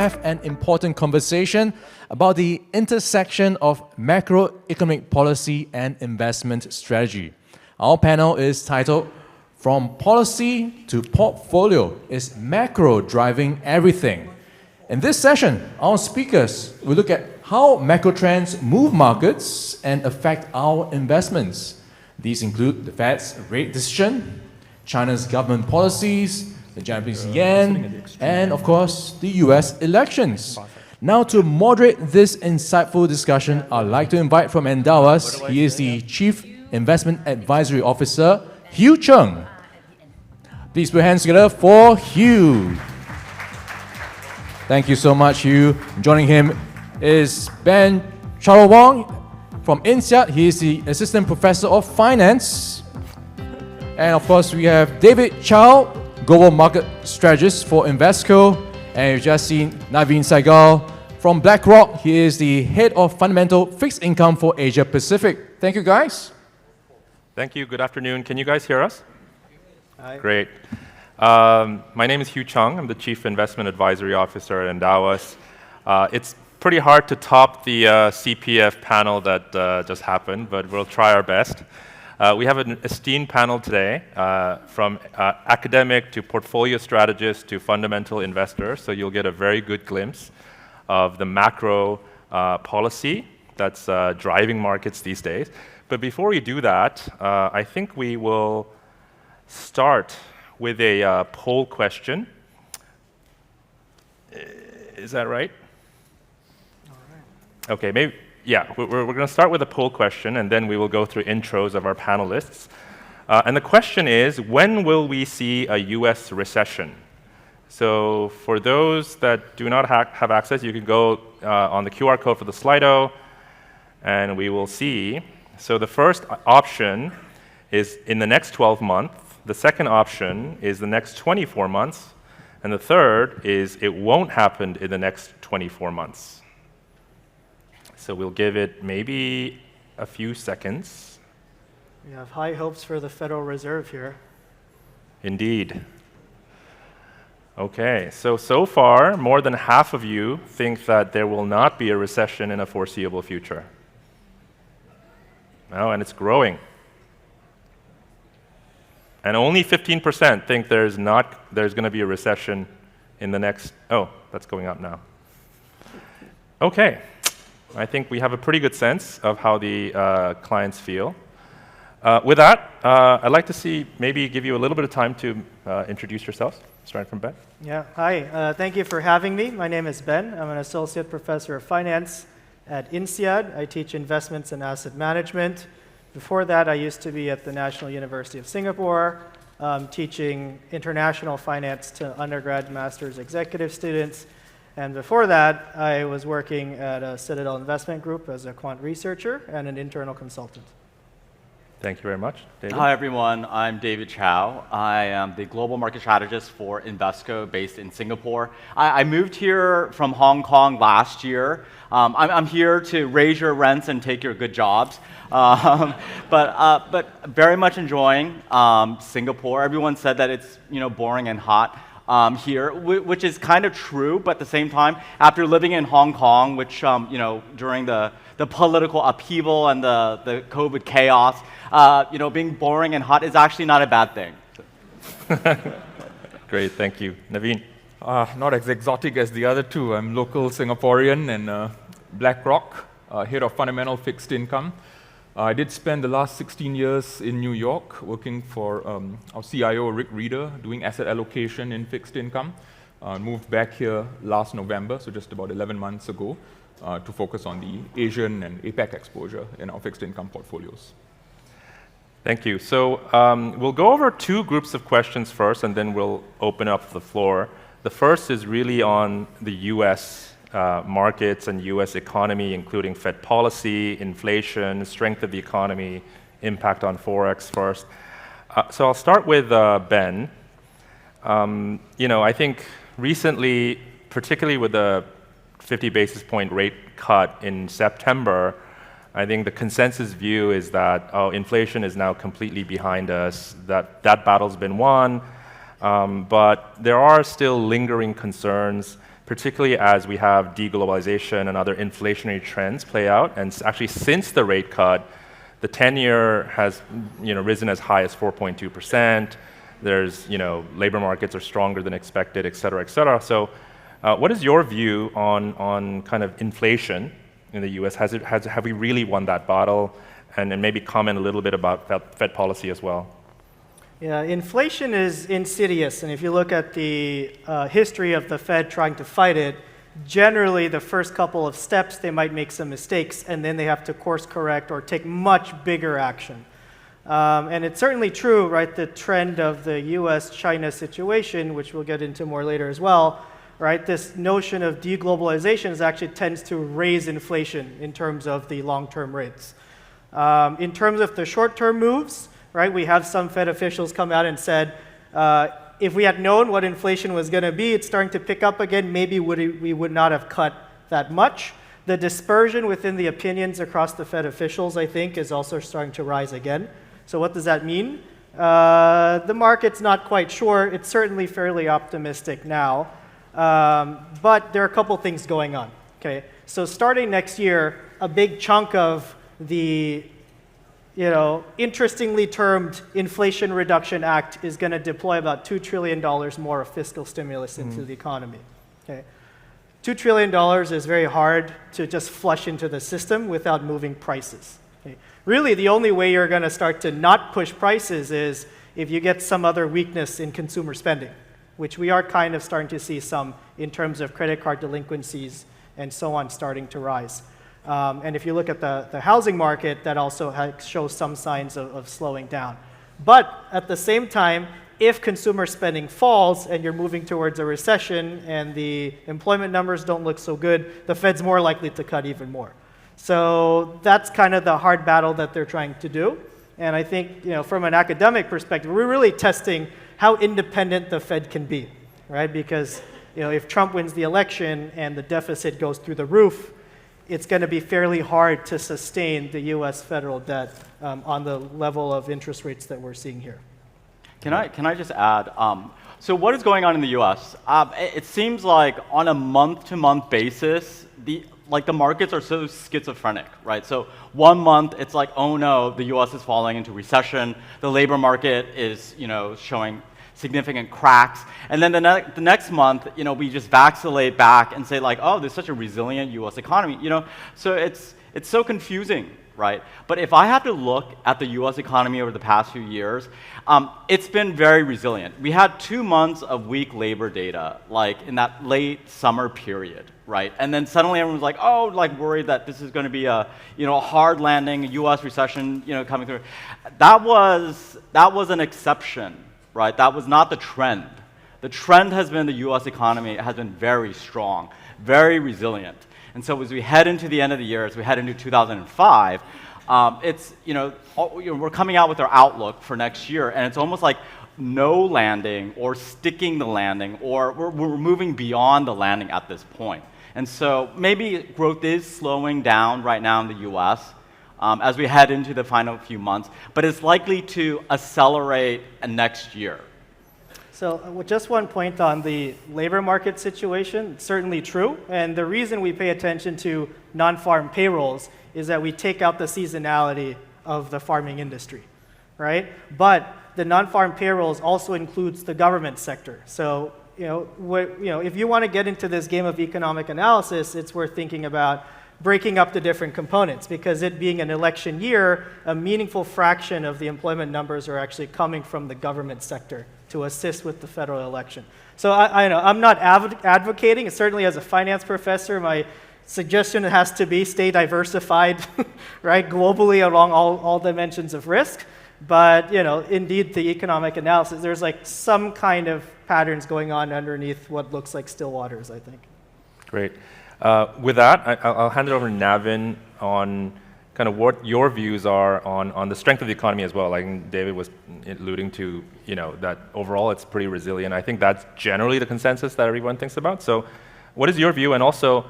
have an important conversation about the intersection of macroeconomic policy and investment strategy. Our panel is titled, From Policy to Portfolio, Is Macro Driving Everything? In this session, our speakers will look at how macro trends move markets and affect our investments. These include the Fed's rate decision, China's government policies, the Japanese yen, and of course, the US elections. Now to moderate this insightful discussion, I'd like to invite from Endowus, he is the Chief Investment Advisory Officer, Hugh Chung. Please put your hands together for Hugh. Thank you so much, Hugh. Joining him is Ben Charlwong from INSEAD. He is the Assistant Professor of Finance. And of course, we have David Chow, Global Market Strategist for Invesco. And you've just seen Naveen Saigal from BlackRock. He is the Head of Fundamental Fixed Income for Asia Pacific. Thank you, guys. Thank you. Good afternoon. Can you guys hear us? Hi. Great. My name is Hugh Chung. I'm the Chief Investment Advisory Officer at Endowus. It's pretty hard to top the CPF panel that just happened, but we'll try our best. We have an esteemed panel today, from academic to portfolio strategists to fundamental investors, so you'll get a very good glimpse of the macro policy that's driving markets these days. But before we do that, I think we will start with a poll question. Is that right? All right. Okay, maybe, yeah, we're going to start with a poll question, and then we will go through intros of our panelists. And the question is, when will we see a US recession? So for those that do not have access, you can go on the QR code for the Slido, and we will see. So the first option is in the next 12 months. The second option is the next 24 months. And the third is it won't happen in the next 24 months. So we'll give it maybe a few seconds. We have high hopes for the Federal Reserve here. Indeed. Okay, so far, more than half of you think that there will not be a recession in a foreseeable future. Oh, and it's growing. And only 15% think there's going to be a recession in the next, oh, that's going up now. Okay, I think we have a pretty good sense of how the clients feel. With that, I'd like to maybe give you a little bit of time to introduce yourselves, starting from Ben. Yeah, hi. Thank you for having me. My name is Ben. I'm an Associate Professor of Finance at INSEAD. I teach investments and asset management. Before that, I used to be at the National University of Singapore, teaching international finance to undergrad, master's, executive students. And before that, I was working at a Citadel Investment Group as a quant researcher and an internal consultant. Thank you very much. David? Hi, everyone. I'm David Chow. I am the global market strategist for Invesco based in Singapore. I moved here from Hong Kong last year. I'm here to raise your rents and take your good jobs. But very much enjoying Singapore. Everyone said that it's boring and hot here, which is kind of true. But at the same time, after living in Hong Kong, which during the political upheaval and the COVID chaos, being boring and hot is actually not a bad thing. Great, thank you. Naveen? Not as exotic as the other two. I'm local Singaporean and BlackRock, head of fundamental fixed income. I did spend the last 16 years in New York working for our CIO, Rick Reeder, doing asset allocation in fixed income. Moved back here last November, so just about 11 months ago, to focus on the Asian and APAC exposure in our fixed income portfolios. Thank you. So we'll go over two groups of questions first, and then we'll open up the floor. The first is really on the US markets and US economy, including Fed policy, inflation, strength of the economy, impact on Forex first. So I'll start with Ben. I think recently, particularly with the 50 basis point rate cut in September, I think the consensus view is that, inflation is now completely behind us, that battle's been won, but there are still lingering concerns particularly as we have deglobalization and other inflationary trends play out. And actually, since the rate cut, the 10-year has risen as high as 4.2%. There's labor markets are stronger than expected, et cetera, et cetera. So, what is your view on kind of inflation in the U.S.? Have we really won that battle? And maybe comment a little bit about Fed policy as well. Yeah, inflation is insidious, and if you look at the history of the Fed trying to fight it, generally the first couple of steps they might make some mistakes, and then they have to course correct or take much bigger action. And it's certainly true, right, the trend of the US-China situation, which we'll get into more later as well, right, this notion of deglobalization actually tends to raise inflation in terms of the long-term rates. In terms of the short-term moves, right, we have some Fed officials come out and said, if we had known what inflation was going to be, it's starting to pick up again, maybe we would not have cut that much. The dispersion within the opinions across the Fed officials, I think, is also starting to rise again. So what does that mean? The market's not quite sure. It's certainly fairly optimistic now. But there are a couple things going on. Okay, so starting next year, a big chunk of the interestingly termed Inflation Reduction Act is going to deploy about $2 trillion more of fiscal stimulus into the economy. Okay, $2 trillion is very hard to just flush into the system without moving prices. Okay. Really, the only way you're going to start to not push prices is if you get some other weakness in consumer spending, which we are kind of starting to see some in terms of credit card delinquencies and so on starting to rise. And if you look at the housing market, that also shows some signs of slowing down. But at the same time, if consumer spending falls and you're moving towards a recession and the employment numbers don't look so good, the Fed's more likely to cut even more. So that's kind of the hard battle that they're trying to do. And I think, from an academic perspective, we're really testing how independent the Fed can be, right? Because, if Trump wins the election and the deficit goes through the roof, it's going to be fairly hard to sustain the U.S. federal debt on the level of interest rates that we're seeing here. Can I just add? So what is going on in the U.S.? It seems like on a month-to-month basis, the markets are so schizophrenic, right? So 1 month it's like, oh no, the U.S. is falling into recession. The labor market is, showing significant cracks. And then the next month, we just vacillate back and say like, oh, there's such a resilient U.S. economy, So it's so confusing, right? But if I have to look at the U.S. economy over the past few years, it's been very resilient. We had 2 months of weak labor data, like in that late summer period, right? And then suddenly everyone was like, oh, worried that this is going to be a hard landing, a U.S. recession, coming through. That was an exception. Right, that was not the trend. The trend has been the U.S. economy has been very strong, very resilient. And so as we head into the end of the year, as we head into 2005, it's we're coming out with our outlook for next year, and it's almost like no landing or sticking the landing, or we're moving beyond the landing at this point. And so maybe growth is slowing down right now in the U.S. As we head into the final few months, but it's likely to accelerate next year. So just one point on the labor market situation, it's certainly true. And the reason we pay attention to non-farm payrolls is that we take out the seasonality of the farming industry, right? But the non-farm payrolls also includes the government sector. So if you want to get into this game of economic analysis, it's worth thinking about breaking up the different components, because it being an election year, a meaningful fraction of the employment numbers are actually coming from the government sector to assist with the federal election. So I'm not advocating, certainly as a finance professor, my suggestion has to be stay diversified, right, globally along all dimensions of risk. But indeed, the economic analysis, there's like some kind of patterns going on underneath what looks like still waters, I think. Great. With that, I'll hand it over to Navin on kind of what your views are on the strength of the economy as well. Like David was alluding to, that overall it's pretty resilient. I think that's generally the consensus that everyone thinks about. So what is your view? And also,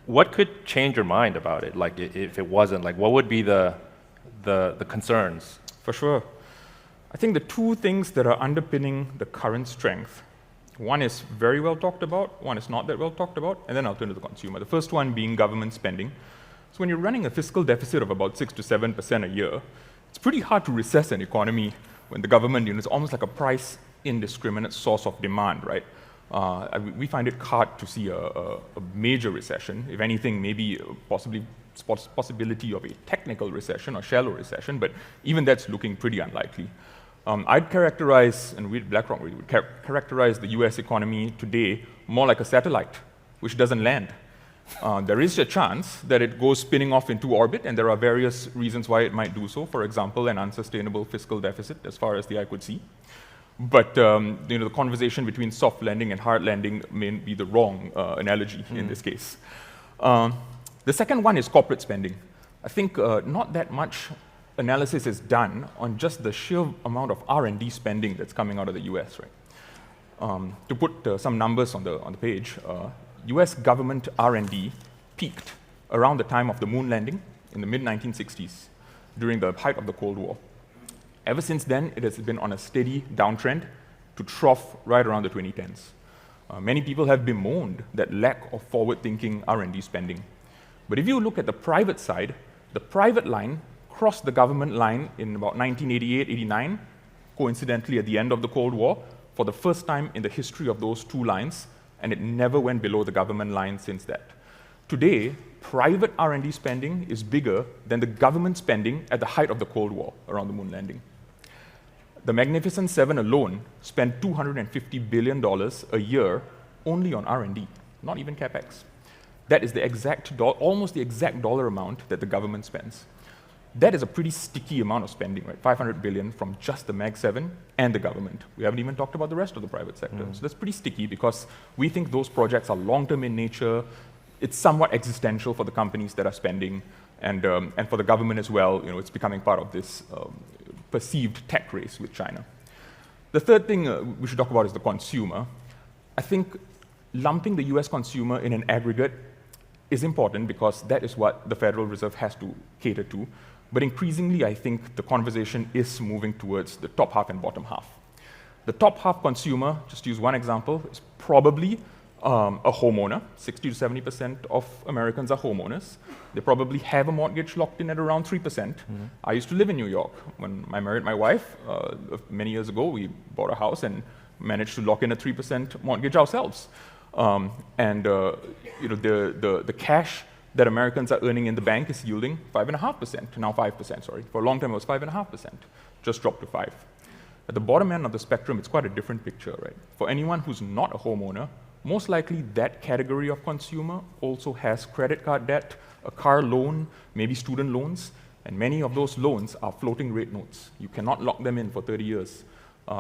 what could change your mind about it? Like if it wasn't, like what would be the concerns? For sure. I think the two things that are underpinning the current strength, One is very well talked about, one is not that well talked about, and then I'll turn to the consumer. The first one being government spending. So when you're running a fiscal deficit of about 6 to 7% a year, it's pretty hard to recess an economy when the government is almost like a price indiscriminate source of demand, right? We find it hard to see a major recession. If anything, maybe possibility of a technical recession or shallow recession, but even that's looking pretty unlikely. I'd characterize, and we at BlackRock would characterize the US economy today more like a satellite, which doesn't land. There is a chance that it goes spinning off into orbit, and there are various reasons why it might do so. For example, an unsustainable fiscal deficit, as far as the eye could see. But the conversation between soft landing and hard landing may be the wrong analogy in this case. The second one is corporate spending. I think not that much analysis is done on just the sheer amount of R&D spending that's coming out of the US, right? To put some numbers on the page, US government R&D peaked around the time of the moon landing in the mid-1960s during the height of the Cold War. Ever since then, it has been on a steady downtrend to trough right around the 2010s. Many people have bemoaned that lack of forward-thinking R&D spending. But if you look at the private side, the private line crossed the government line in about 1988-89, coincidentally at the end of the Cold War, for the first time in the history of those two lines, and it never went below the government line since that. Today, private R&D spending is bigger than the government spending at the height of the Cold War around the moon landing. The Magnificent Seven alone spent $250 billion a year only on R&D, not even CapEx. That is almost the exact dollar amount that the government spends. That is a pretty sticky amount of spending, right? $500 billion from just the Mag 7 and the government. We haven't even talked about the rest of the private sector. So that's pretty sticky because we think those projects are long-term in nature. It's somewhat existential for the companies that are spending, and for the government as well. It's becoming part of this perceived tech race with China. The third thing we should talk about is the consumer. I think lumping the US consumer in an aggregate is important because that is what the Federal Reserve has to cater to. But increasingly, I think the conversation is moving towards the top half and bottom half. The top half consumer, just to use one example, is probably a homeowner. 60 to 70% of Americans are homeowners. They probably have a mortgage locked in at around 3%. I used to live in New York. When I married my wife many years ago, we bought a house and managed to lock in a 3% mortgage ourselves. The cash that Americans are earning in the bank is yielding 5.5%, now 5%, sorry. For a long time it was 5.5%, just dropped to 5%. At the bottom end of the spectrum, it's quite a different picture, right? For anyone who's not a homeowner, most likely that category of consumer also has credit card debt, a car loan, maybe student loans, and many of those loans are floating rate notes. You cannot lock them in for 30 years.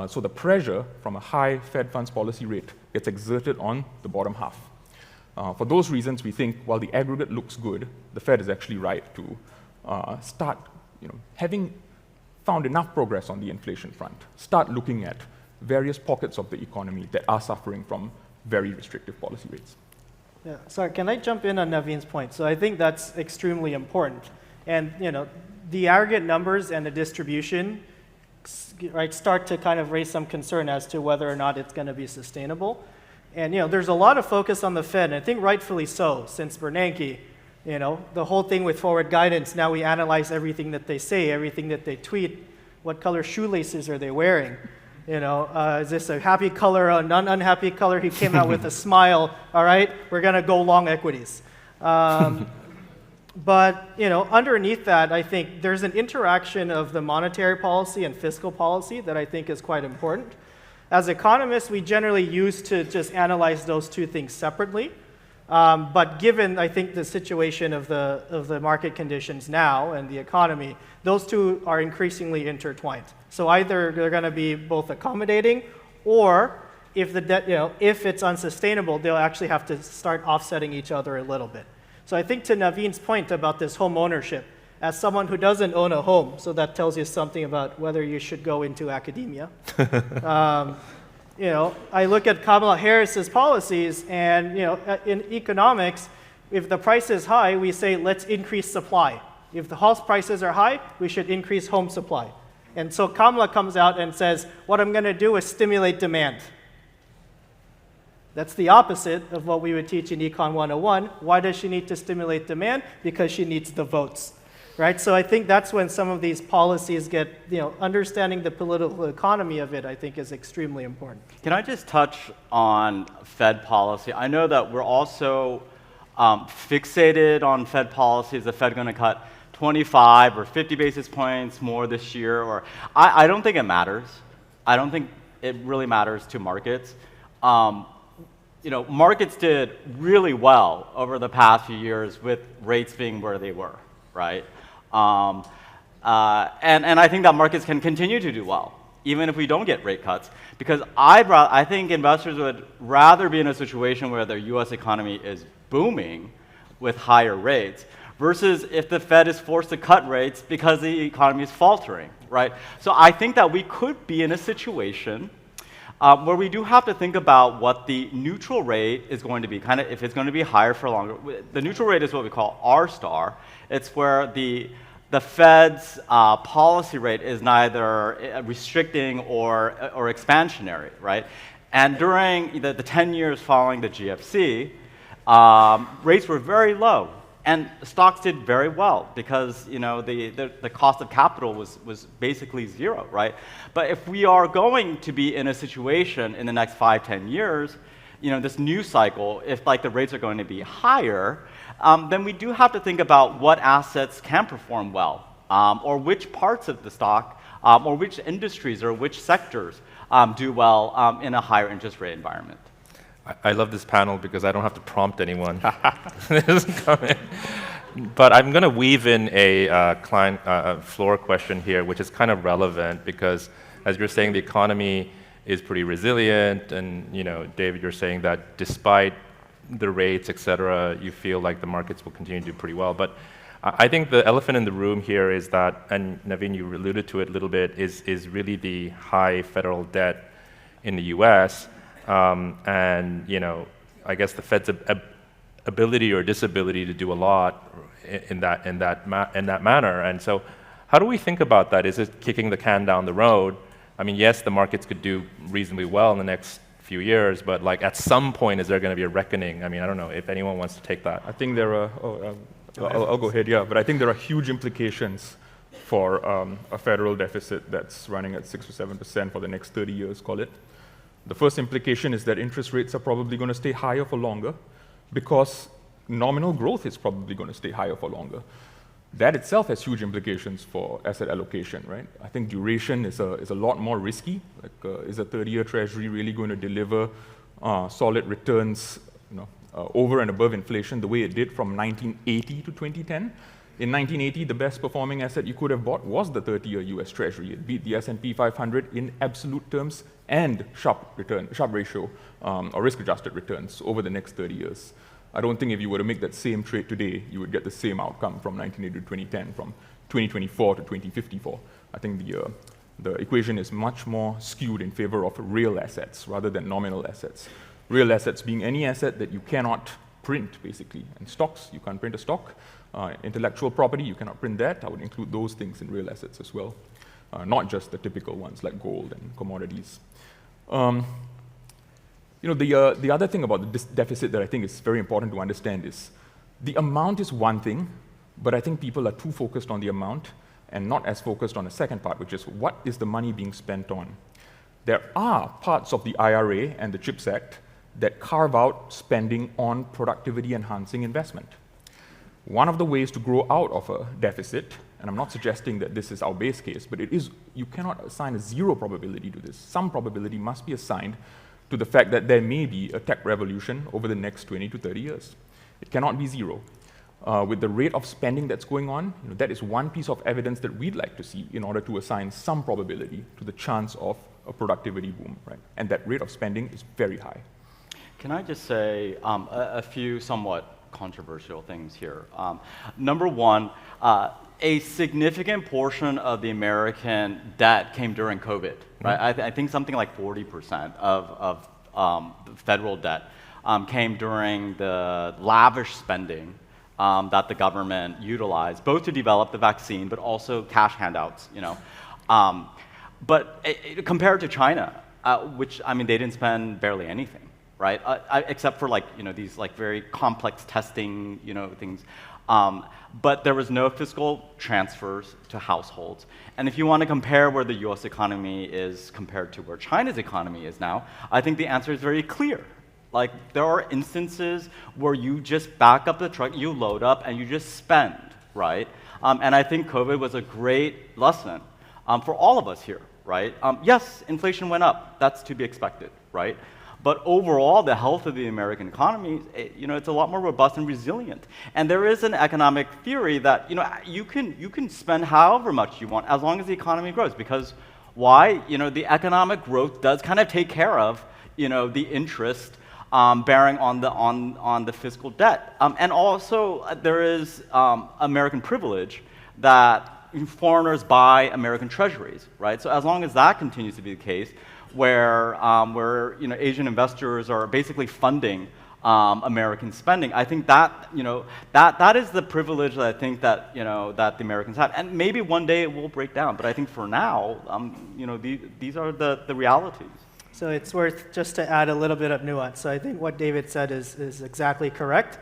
So the pressure from a high Fed funds policy rate gets exerted on the bottom half. For those reasons, we think while the aggregate looks good, the Fed is actually right to start, having found enough progress on the inflation front, start looking at various pockets of the economy that are suffering from very restrictive policy rates. Yeah, sorry, can I jump in on Naveen's point? So I think that's extremely important. And the aggregate numbers and the distribution start to kind of raise some concern as to whether or not it's going to be sustainable. And there's a lot of focus on the Fed, and I think rightfully so, since Bernanke, the whole thing with forward guidance, now we analyze everything that they say, everything that they tweet, what color shoelaces are they wearing? Is this a happy color, a non-unhappy color? He came out with a smile, all right, we're going to go long equities. But underneath that, I think there's an interaction of the monetary policy and fiscal policy that I think is quite important. As economists, we generally used to just analyze those two things separately. But given, I think, the situation of the market conditions now and the economy, those two are increasingly intertwined. So either they're going to be both accommodating, or if the debt, if it's unsustainable, they'll actually have to start offsetting each other a little bit. So I think to Naveen's point about this home ownership, as someone who doesn't own a home, so that tells you something about whether you should go into academia. I look at Kamala Harris's policies, and in economics, if the price is high, we say let's increase supply. If the house prices are high, we should increase home supply. And so Kamala comes out and says, what I'm going to do is stimulate demand. That's the opposite of what we would teach in Econ 101. Why does she need to stimulate demand? Because she needs the votes, right? So I think that's when some of these policies get, understanding the political economy of it, I think, is extremely important. Can I just touch on Fed policy? I know that we're also fixated on Fed policy. Is the Fed going to cut 25 or 50 basis points more this year? Or I don't think it matters. I don't think it really matters to markets. Markets did really well over the past few years with rates being where they were, right? And I think that markets can continue to do well, even if we don't get rate cuts, because I think investors would rather be in a situation where the U.S. economy is booming with higher rates versus if the Fed is forced to cut rates because the economy is faltering, right? So I think that we could be in a situation where we do have to think about what the neutral rate is going to be, kind of if it's going to be higher for longer. The neutral rate is what we call R star. It's where the Fed's policy rate is neither restricting or expansionary, right? And during the 10 years following the GFC, rates were very low. And stocks did very well because the cost of capital was basically zero, right? But if we are going to be in a situation in the next 5-10 years, this new cycle, if the rates are going to be higher, then we do have to think about what assets can perform well, or which parts of the stock, or which industries or which sectors do well in a higher interest rate environment. I love this panel because I don't have to prompt anyone. But I'm going to weave in a client floor question here, which is kind of relevant because, as you're saying, the economy is pretty resilient, and David, you're saying that despite the rates, et cetera, you feel like the markets will continue to do pretty well. But I think the elephant in the room here is that, and Naveen, you alluded to it a little bit, is really the high federal debt in the U.S. And I guess the Fed's ability or disability to do a lot in that manner. And so, how do we think about that? Is it kicking the can down the road? I mean, yes, the markets could do reasonably well in the next few years, but at some point, is there going to be a reckoning? I mean, I don't know if anyone wants to take that. I think there are. I'll go ahead. Yeah, but I think there are huge implications for a federal deficit that's running at 6 or 7% for the next 30 years, call it. The first implication is that interest rates are probably going to stay higher for longer because nominal growth is probably going to stay higher for longer. That itself has huge implications for asset allocation, right? I think duration is a lot more risky. Is a 30-year treasury really going to deliver solid returns over and above inflation the way it did from 1980 to 2010? In 1980, the best performing asset you could have bought was the 30-year US Treasury. It beat the S&P 500 in absolute terms and Sharpe ratio or risk-adjusted returns over the next 30 years. I don't think if you were to make that same trade today, you would get the same outcome from 1980 to 2010, from 2024 to 2054. I think the equation is much more skewed in favor of real assets rather than nominal assets. Real assets being any asset that you cannot print, basically. And stocks, you can't print a stock. Intellectual property, you cannot print that. I would include those things in real assets as well, not just the typical ones like gold and commodities. The other thing about this deficit that I think is very important to understand is the amount is one thing, but I think people are too focused on the amount and not as focused on the second part, which is what is the money being spent on. There are parts of the IRA and the CHIPS Act that carve out spending on productivity-enhancing investment. One of the ways to grow out of a deficit, and I'm not suggesting that this is our base case, but it is, you cannot assign a zero probability to this. Some probability must be assigned to the fact that there may be a tech revolution over the next 20 to 30 years. It cannot be zero. With the rate of spending that's going on, that is one piece of evidence that we'd like to see in order to assign some probability to the chance of a productivity boom, right? And that rate of spending is very high. Can I just say a few somewhat controversial things here? Number one, a significant portion of the American debt came during COVID, right? I think something like 40% of federal debt came during the lavish spending that the government utilized, both to develop the vaccine, but also cash handouts, But compared to China, which, I mean, they didn't spend barely anything, right? Except for these very complex testing, things. But there was no fiscal transfers to households. And if you want to compare where the US economy is compared to where China's economy is now, I think the answer is very clear. Like, there are instances where you just back up the truck, you load up, and you just spend, right? And I think COVID was a great lesson for all of us here, right? Yes, inflation went up. That's to be expected, right? But overall, the health of the American economy, it's a lot more robust and resilient. And there is an economic theory that, you can spend however much you want as long as the economy grows. Because why? The economic growth does kind of take care of, the interest bearing on the fiscal debt. And also, there is American privilege that foreigners buy American treasuries, right? So as long as that continues to be the case, where Asian investors are basically funding American spending, I think that that is the privilege that I think that that the Americans have, and maybe one day it will break down. But I think for now, these are the realities. So it's worth just to add a little bit of nuance. So I think what David said is exactly correct.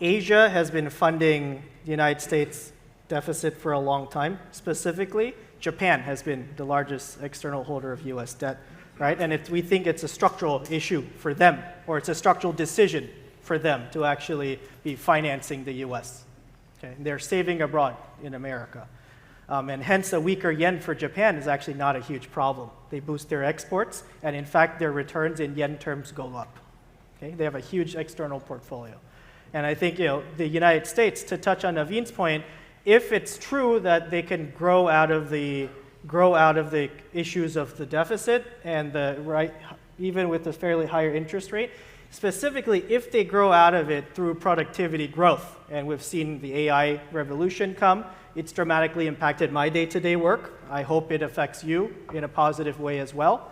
Asia has been funding the United States deficit for a long time. Specifically, Japan has been the largest external holder of US debt, right? And we think it's a structural issue for them, or it's a structural decision for them to actually be financing the US. Okay? They're saving abroad in America. And hence, a weaker yen for Japan is actually not a huge problem. They boost their exports, and in fact, their returns in yen terms go up. Okay? They have a huge external portfolio. And I think the United States, to touch on Naveen's point, if it's true that they can grow out of the issues of the deficit and even with a fairly higher interest rate, specifically if they grow out of it through productivity growth, and we've seen the AI revolution come, it's dramatically impacted my day-to-day work. I hope it affects you in a positive way as well.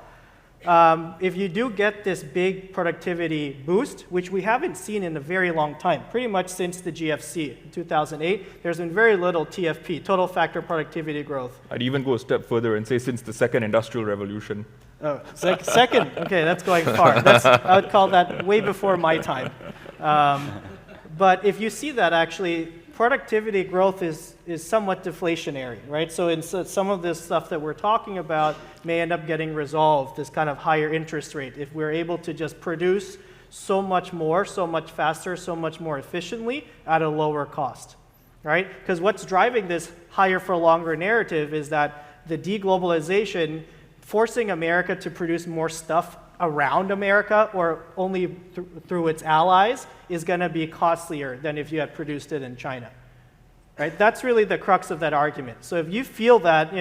If you do get this big productivity boost, which we haven't seen in a very long time, pretty much since the GFC in 2008, there's been very little TFP, total factor productivity growth. I'd even go a step further and say since the second industrial revolution. Oh, second? Okay, that's going far. I would call that way before my time. But if you see that, actually, productivity growth is somewhat deflationary, right? So some of this stuff that we're talking about may end up getting resolved, this kind of higher interest rate, if we're able to just produce so much more, so much faster, so much more efficiently at a lower cost, right? Because what's driving this higher for longer narrative is that the deglobalization forcing America to produce more stuff around America or only through its allies is going to be costlier than if you had produced it in China. Right? That's really the crux of that argument. So if you feel that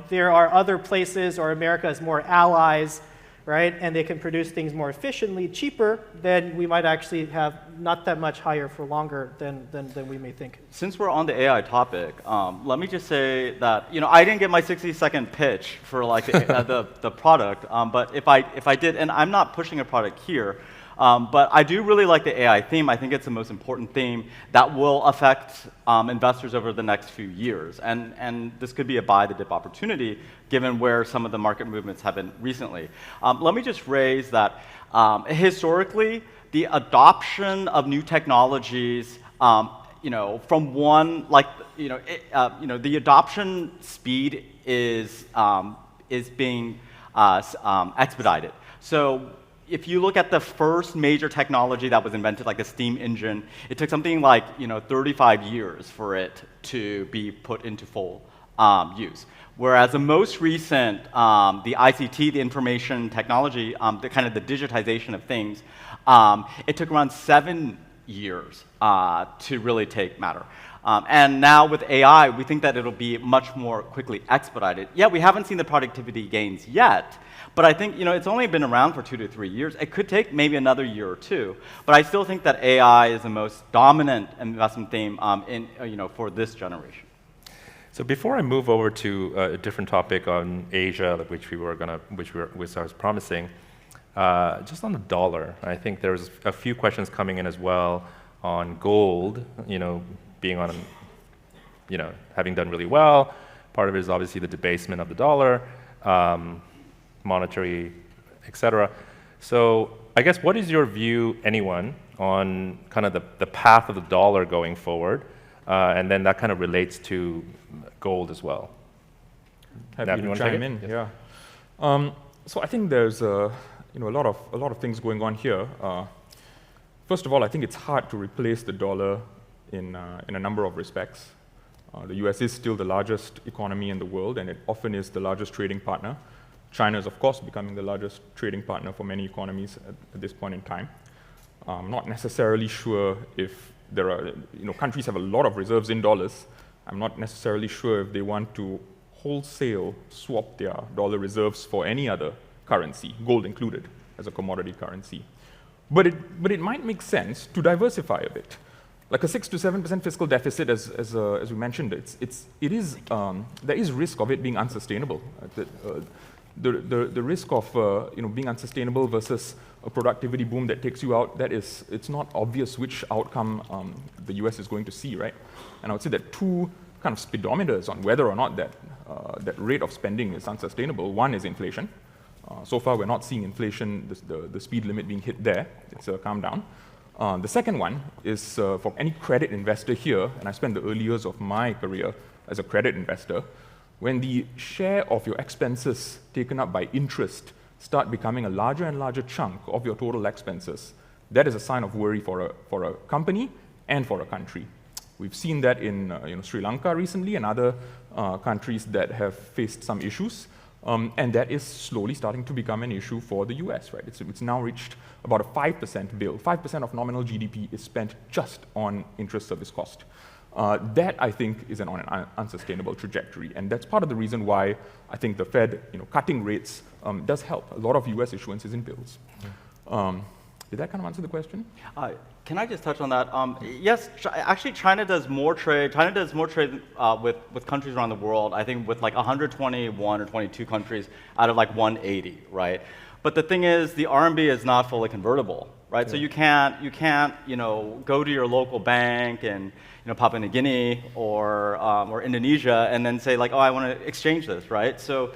there are other places or America has more allies, right, and they can produce things more efficiently, cheaper, then we might actually have not that much higher for longer than we may think. Since we're on the AI topic, let me just say that I didn't get my 60-second pitch for the product, but if I did, and I'm not pushing a product here, but I do really like the AI theme. I think it's the most important theme that will affect investors over the next few years. And this could be a buy the dip opportunity given where some of the market movements have been recently. Let me just raise that historically, the adoption of new technologies, from one, the adoption speed is being expedited. So if you look at the first major technology that was invented, like the steam engine, it took something like 35 years for it to be put into full use. Whereas the most recent, the ICT, the information technology, the kind of the digitization of things, it took around 7 years to really take matter. And now with AI, we think that it'll be much more quickly expedited. Yeah, we haven't seen the productivity gains yet, but I think it's only been around for 2 to 3 years. It could take maybe another year or two, but I still think that AI is the most dominant investment theme for this generation. So before I move over to a different topic on Asia, which I was promising, just on the dollar, I think there's a few questions coming in as well on gold, being on, having done really well. Part of it is obviously the debasement of the dollar, monetary, etc. So I guess what is your view, anyone, on kind of the path of the dollar going forward? And then that kind of relates to gold as well. Happy Navin, you to wanna take chime it? in. Yes. Yeah. So I think there's a lot of things going on here. First of all, I think it's hard to replace the dollar in a number of respects. The US is still the largest economy in the world, and it often is the largest trading partner. China is, of course, becoming the largest trading partner for many economies at this point in time. I'm not necessarily sure if there are, countries have a lot of reserves in dollars. I'm not necessarily sure if they want to wholesale swap their dollar reserves for any other currency, gold included, as a commodity currency. But it might make sense to diversify a bit. Like a 6 to 7% fiscal deficit, as we mentioned, there is risk of it being unsustainable. The risk of being unsustainable versus a productivity boom that takes you out, it's not obvious which outcome the US is going to see, right? And I would say that two kind of speedometers on whether or not that rate of spending is unsustainable. One is inflation. So far, we're not seeing inflation, the speed limit being hit there. It's calmed down. The second one is for any credit investor here, and I spent the early years of my career as a credit investor, when the share of your expenses taken up by interest start becoming a larger and larger chunk of your total expenses, that is a sign of worry for a company and for a country. We've seen that in Sri Lanka recently and other countries that have faced some issues. And that is slowly starting to become an issue for the US, right? It's now reached about a 5% bill. 5% of nominal GDP is spent just on interest service cost. That, I think, is on an unsustainable trajectory. And that's part of the reason why I think the Fed cutting rates does help. A lot of US issuance is in bills. Did that kind of answer the question? Can I just touch on that? Yes, actually, China does more trade. China does more trade with countries around the world. I think with like 121 or 22 countries out of like 180, right? But the thing is, the RMB is not fully convertible, right? Yeah. So you can't go to your local bank and Papua New Guinea or Indonesia and then say like, oh, I want to exchange this, right? So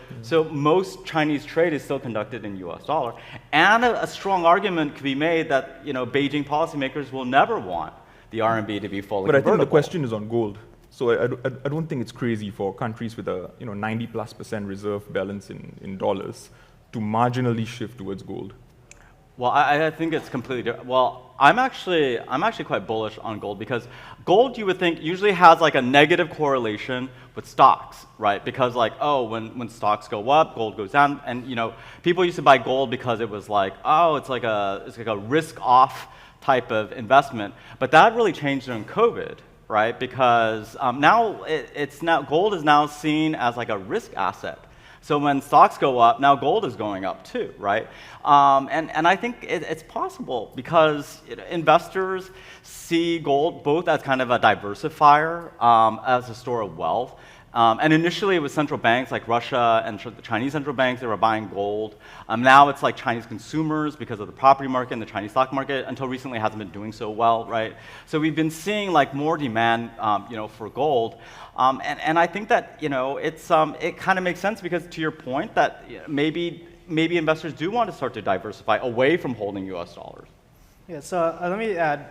most Chinese trade is still conducted in U.S. dollar, and a strong argument could be made that Beijing policymakers will never want the RMB to be fully convertible. But I think the question is on gold. So I don't think it's crazy for countries with a 90+% reserve balance in dollars to marginally shift towards gold. Well, I think it's completely different. Well, I'm actually quite bullish on gold because gold, you would think, usually has like a negative correlation with stocks, right? Because like, oh, when stocks go up, gold goes down, and people used to buy gold because it was like, oh, it's like a risk-off type of investment. But that really changed during COVID, right? Because now gold is now seen as like a risk asset. So when stocks go up, now gold is going up too, right? And I think it's possible because investors see gold both as kind of a diversifier, as a store of wealth. And initially it was central banks like Russia and the Chinese central banks that were buying gold. Now it's like Chinese consumers because of the property market and the Chinese stock market. Until recently, it hasn't been doing so well, right? So we've been seeing like more demand, for gold. And I think that it kind of makes sense because to your point that maybe investors do want to start to diversify away from holding U.S. dollars. Yeah. So let me add.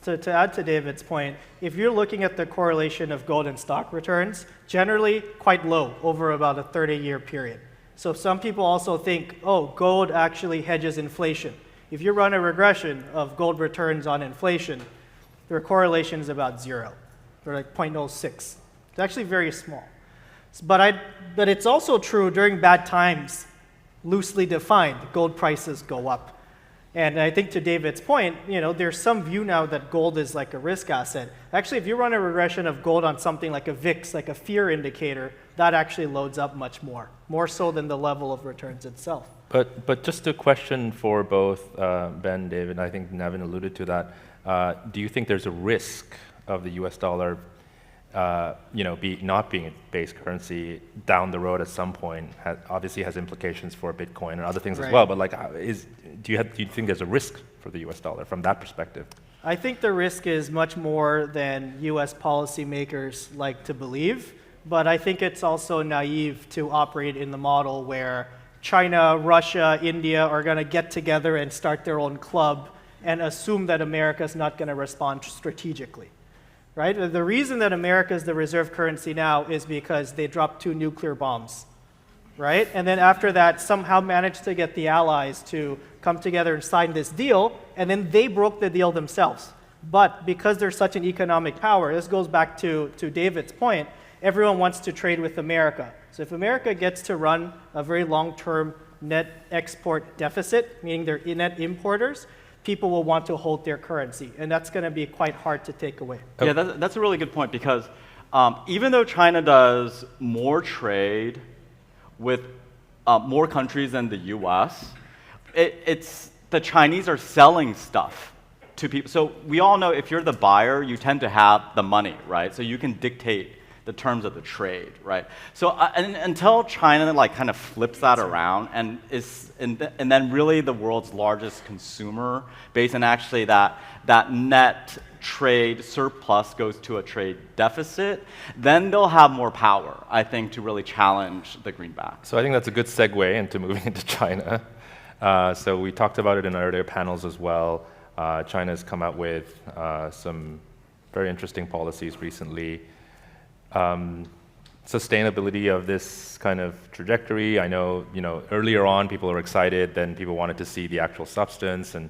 To add to David's point, if you're looking at the correlation of gold and stock returns, generally quite low over about a 30-year period. So some people also think, oh, gold actually hedges inflation. If you run a regression of gold returns on inflation, their correlation is about 0. They're like 0.06. It's actually very small. But it's also true during bad times, loosely defined, gold prices go up. And I think to David's point, there's some view now that gold is like a risk asset. Actually, if you run a regression of gold on something like a VIX, like a fear indicator, that actually loads up much more so than the level of returns itself. But just a question for both Ben, David, I think Navin alluded to that. Do you think there's a risk of the US dollar not being a base currency down the road at some point? Obviously has implications for Bitcoin and other things as well, but like do you think there's a risk for the US dollar from that perspective? I think the risk is much more than US policymakers like to believe, but I think it's also naive to operate in the model where China, Russia, India are going to get together and start their own club and assume that America is not going to respond strategically, right? The reason that America is the reserve currency now is because they dropped 2 nuclear bombs, right? And then after that, somehow managed to get the allies to come together and sign this deal, and then they broke the deal themselves. But because they're such an economic power, this goes back to David's point, everyone wants to trade with America. So if America gets to run a very long-term net export deficit, meaning they're net importers, people will want to hold their currency, and that's going to be quite hard to take away. Yeah, that's a really good point, because even though China does more trade with more countries than the US, it's the Chinese are selling stuff to people. So we all know if you're the buyer, you tend to have the money, right? So you can dictate the terms of the trade, right? So until China like kind of flips that around and then really the world's largest consumer base, and actually that net trade surplus goes to a trade deficit, then they'll have more power, I think, to really challenge the greenback. So I think that's a good segue into moving into China. So we talked about it in earlier panels as well. China has come out with some very interesting policies recently. Sustainability of this kind of trajectory. I know, earlier on people were excited, then people wanted to see the actual substance, and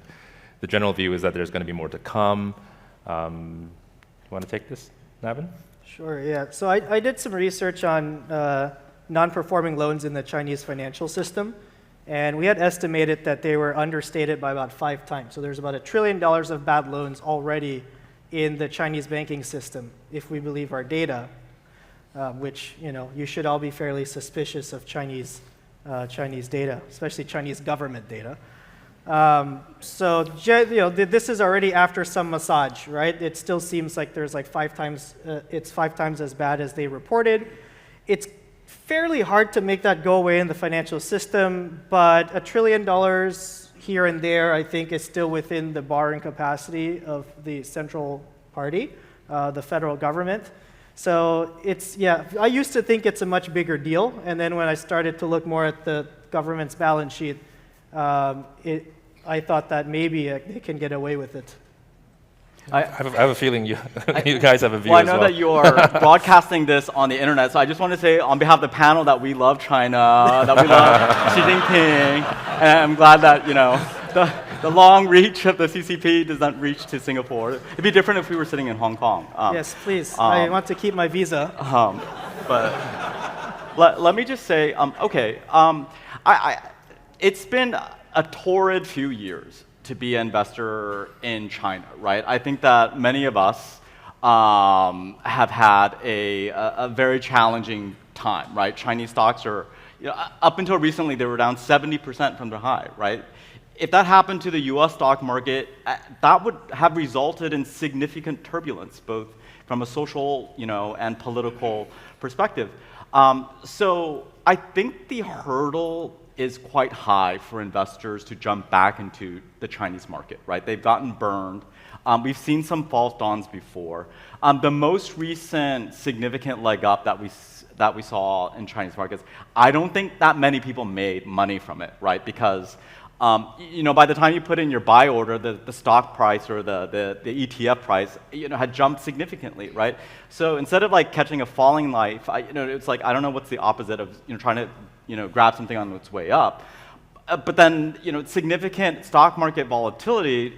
the general view is that there's going to be more to come. You want to take this, Navin? Sure, yeah. So I did some research on non-performing loans in the Chinese financial system, and we had estimated that they were understated by about 5 times. So there's about $1 trillion of bad loans already in the Chinese banking system, if we believe our data. Which you should all be fairly suspicious of Chinese data, especially Chinese government data. So this is already after some massage, right? It still seems like there's like 5 times, it's 5 times as bad as they reported. It's fairly hard to make that go away in the financial system, but $1 trillion here and there, I think, is still within the borrowing capacity of the central party, the federal government. So I used to think it's a much bigger deal, and then when I started to look more at the government's balance sheet, I thought that maybe they can get away with it. I have a feeling you guys have a view well, as I know well. that you are broadcasting this on the internet, so I just want to say on behalf of the panel that we love China, that we love Xi Jinping, and I'm glad that, the long reach of the CCP does not reach to Singapore. It'd be different if we were sitting in Hong Kong. Yes, please. I want to keep my visa. But let me just say, it's been a torrid few years to be an investor in China, right? I think that many of us have had a very challenging time, right? Chinese stocks are, up until recently, they were down 70% from their high, right? If that happened to the US stock market, that would have resulted in significant turbulence, both from a social, and political perspective. So I think the hurdle is quite high for investors to jump back into the Chinese market, right? They've gotten burned. We've seen some false dawns before. The most recent significant leg up that we saw in Chinese markets, I don't think that many people made money from it, right? Because by the time you put in your buy order, the stock price or the ETF price, had jumped significantly, right? So instead of like catching a falling knife, it's like I don't know what's the opposite of trying to grab something on its way up. But then significant stock market volatility,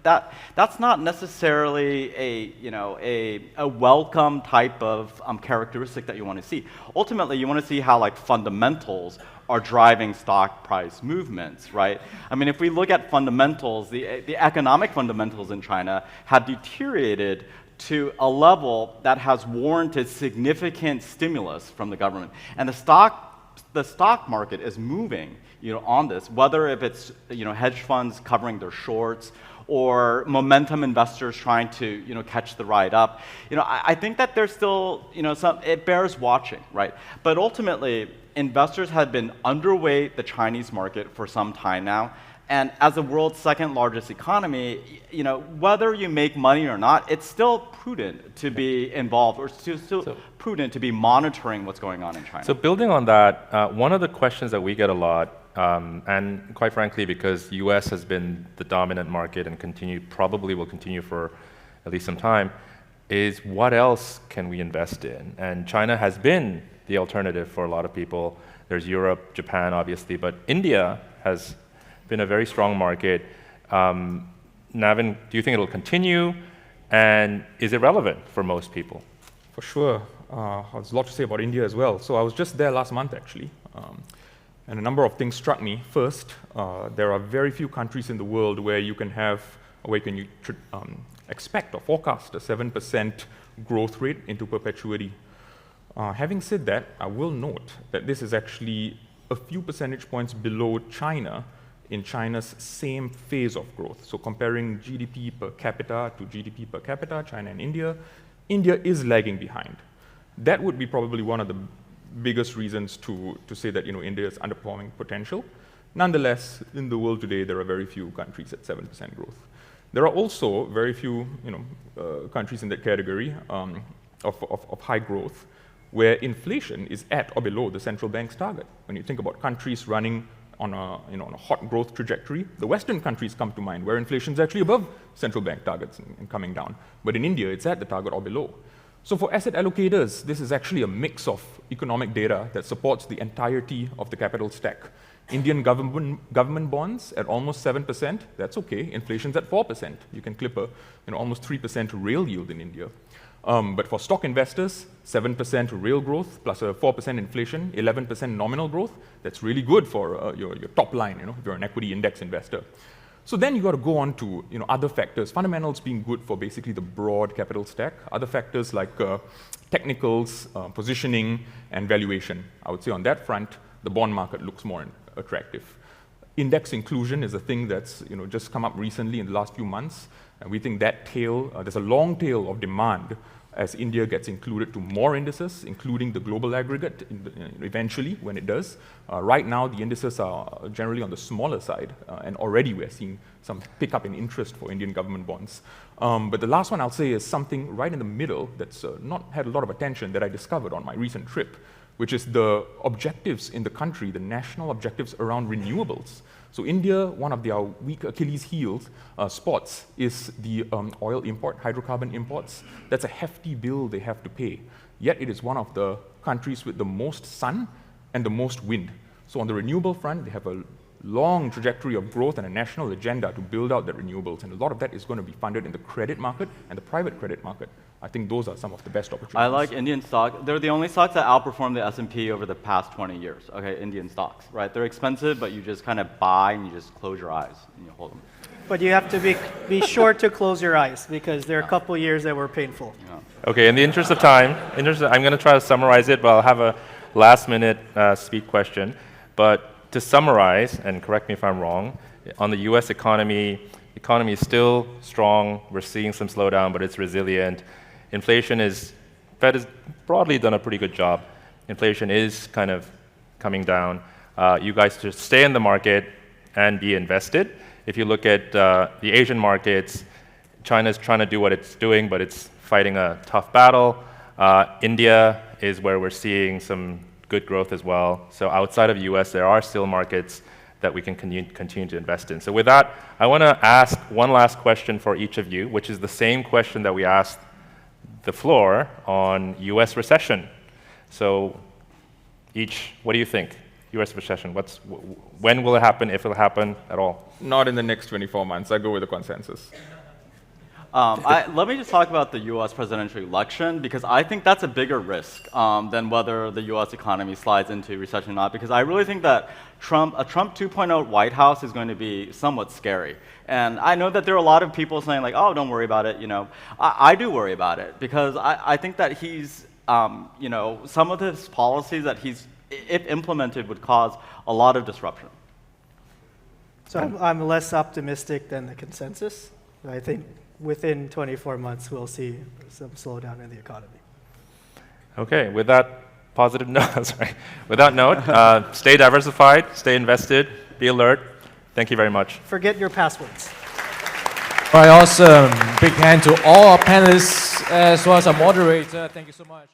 that's not necessarily a welcome type of characteristic that you want to see. Ultimately, you want to see how like fundamentals are driving stock price movements, right? I mean, if we look at fundamentals, the economic fundamentals in China have deteriorated to a level that has warranted significant stimulus from the government. And the stock market is moving, on this, whether if it's, hedge funds covering their shorts or momentum investors trying to, catch the ride up. I think that there's still, it bears watching, right? But ultimately, investors have been underweight the Chinese market for some time now. And as the world's second largest economy, whether you make money or not, it's still prudent to be involved, or still prudent to be monitoring what's going on in China. So building on that, one of the questions that we get a lot, and quite frankly, because US has been the dominant market and probably will continue for at least some time, is what else can we invest in? And China has been the alternative for a lot of people. There's Europe, Japan, obviously, but India has been a very strong market. Navin, do you think it'll continue? And is it relevant for most people? For sure. There's a lot to say about India as well. So I was just there last month, actually. And a number of things struck me. First, there are very few countries in the world where you can expect or forecast a 7% growth rate into perpetuity. Having said that, I will note that this is actually a few percentage points below China in China's same phase of growth. So comparing GDP per capita to GDP per capita, China and India, India is lagging behind. That would be probably one of the biggest reasons to say that India is underperforming potential. Nonetheless, in the world today, there are very few countries at 7% growth. There are also very few countries in that category of high growth where inflation is at or below the central bank's target. When you think about countries running on a hot growth trajectory, the Western countries come to mind where inflation is actually above central bank targets and coming down. But in India, it's at the target or below. So for asset allocators, this is actually a mix of economic data that supports the entirety of the capital stack. Indian government bonds at almost 7%, that's okay. Inflation's at 4%. You can clip a almost 3% real yield in India. But for stock investors, 7% real growth plus a 4% inflation, 11% nominal growth, that's really good for your top line, if you're an equity index investor. So then you got to go on to other factors, fundamentals being good for basically the broad capital stack, other factors like technicals, positioning, and valuation. I would say on that front, the bond market looks more attractive. Index inclusion is a thing that's just come up recently in the last few months, and we think that there's a long tail of demand as India gets included to more indices, including the global aggregate eventually when it does. Right now, the indices are generally on the smaller side, and already we're seeing some pickup in interest for Indian government bonds. But the last one I'll say is something right in the middle that's not had a lot of attention that I discovered on my recent trip, which is the objectives in the country, the national objectives around renewables. So India, one of their weak Achilles heels spots is the oil import, hydrocarbon imports. That's a hefty bill they have to pay. Yet it is one of the countries with the most sun and the most wind. So on the renewable front, they have a long trajectory of growth and a national agenda to build out the renewables. And a lot of that is going to be funded in the credit market and the private credit market. I think those are some of the best opportunities. I like Indian stock. They're the only stocks that outperform the S&P over the past 20 years. Okay, Indian stocks, right? They're expensive, but you just kind of buy and you just close your eyes and you hold them. But you have to be sure to close your eyes because there are a couple years that were painful. Yeah. Okay, in the interest of time, I'm going to try to summarize it, but I'll have a last-minute speed question. But to summarize, and correct me if I'm wrong, on the U.S. economy is still strong. We're seeing some slowdown, but it's resilient. Fed has broadly done a pretty good job. Inflation is kind of coming down. You guys just stay in the market and be invested. If you look at the Asian markets, China's trying to do what it's doing, but it's fighting a tough battle. India is where we're seeing some good growth as well. So outside of US, there are still markets that we can continue to invest in. So with that, I want to ask one last question for each of you, which is the same question that we asked the floor on US recession. So what do you think? US recession, when will it happen, if it'll happen at all? Not in the next 24 months. I go with the consensus. Let me just talk about the US presidential election, because I think that's a bigger risk than whether the US economy slides into recession or not, because I really think that a Trump 2.0 White House is going to be somewhat scary. And I know that there are a lot of people saying like, oh, don't worry about it. I do worry about it, because I think that he's, some of his policies that he's, if implemented, would cause a lot of disruption. So I'm less optimistic than the consensus. I think within 24 months, we'll see some slowdown in the economy. Okay, with that, positive note, sorry. With that note, stay diversified, stay invested, be alert. Thank you very much. Forget your passwords. All right, awesome. Big hand to all our panelists as well as our moderator. Thank you so much.